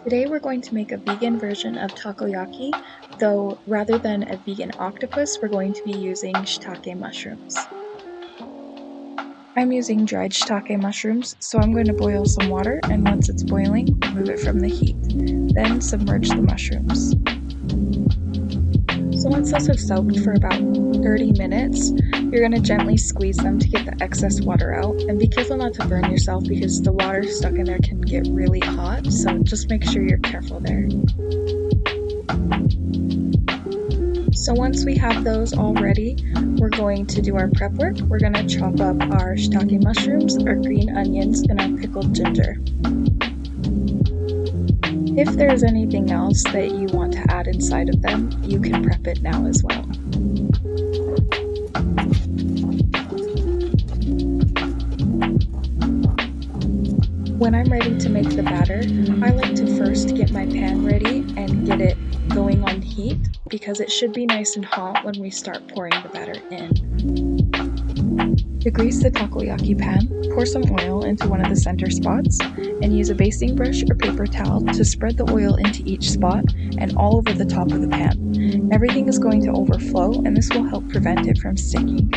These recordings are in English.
Today we're going to make a vegan version of takoyaki, though rather than a vegan octopus, we're going to be using shiitake mushrooms. I'm using dried shiitake mushrooms, so I'm going to boil some water, and once it's boiling, remove it from the heat. Then submerge the mushrooms. So once those have soaked for about 30 minutes, you're going to gently squeeze them to get the excess water out, and be careful not to burn yourself because the water stuck in there can get really hot, so just make sure you're careful there. So once we have those all ready, we're going to do our prep work. We're going to chop up our shiitake mushrooms, our green onions, and our pickled ginger. If there's anything else that you want to add inside of them, you can prep it now as well. When I'm ready to make the batter, I like to first get my pan ready and get it going on heat because it should be nice and hot when we start pouring the batter in. To grease the takoyaki pan, pour some oil into one of the center spots and use a basting brush or paper towel to spread the oil into each spot and all over the top of the pan. Everything is going to overflow, and this will help prevent it from sticking.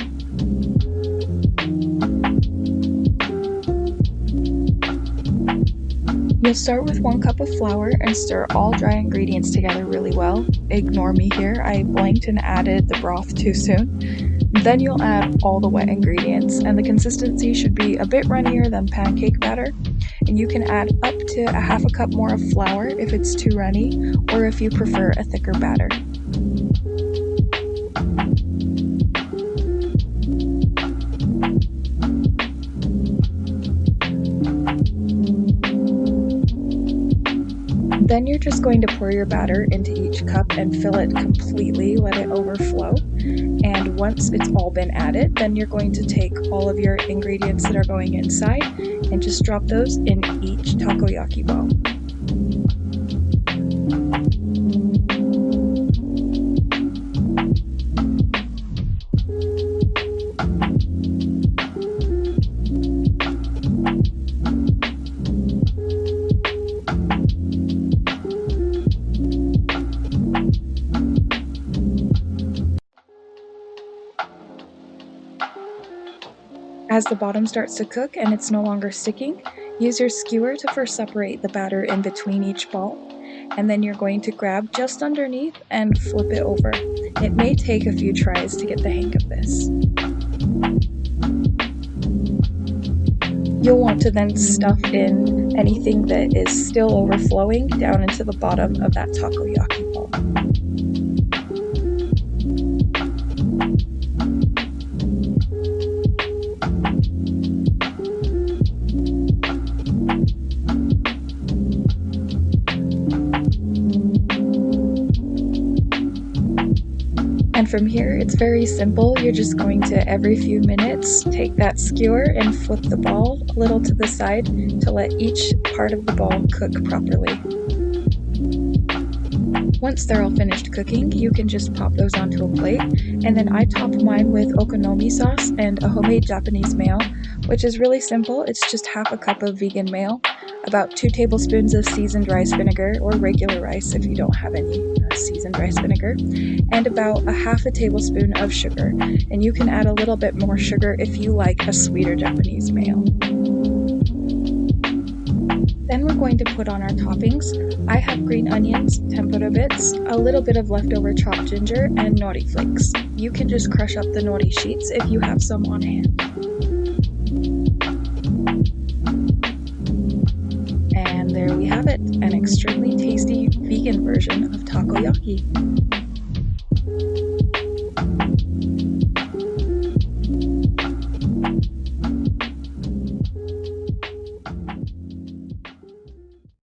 You'll start with 1 cup of flour and stir all dry ingredients together really well. Ignore me here, I blanked and added the broth too soon. Then you'll add all the wet ingredients, and the consistency should be a bit runnier than pancake batter, and you can add up to a half a cup more of flour if it's too runny, or if you prefer a thicker batter. Then you're just going to pour your batter into each cup and fill it completely, let it overflow. And once it's all been added, then you're going to take all of your ingredients that are going inside and just drop those in each takoyaki ball. As the bottom starts to cook and it's no longer sticking, use your skewer to first separate the batter in between each ball, and then you're going to grab just underneath and flip it over. It may take a few tries to get the hang of this. You'll want to then stuff in anything that is still overflowing down into the bottom of that takoyaki ball. And from here, it's very simple. You're just going to, every few minutes, take that skewer and flip the ball a little to the side to let each part of the ball cook properly. Once they're all finished cooking, you can just pop those onto a plate, and then I top mine with okonomi sauce and a homemade Japanese mayo, which is really simple. It's just half a cup of vegan mayo, about 2 tablespoons of seasoned rice vinegar, or regular rice if you don't have any seasoned rice vinegar, and about a half a tablespoon of sugar, and you can add a little bit more sugar if you like a sweeter Japanese mayo. Then we're going to put on our toppings. I have green onions, tempura bits, a little bit of leftover chopped ginger, and nori flakes. You can just crush up the nori sheets if you have some on hand. And there we have it, an extremely tasty vegan version of takoyaki.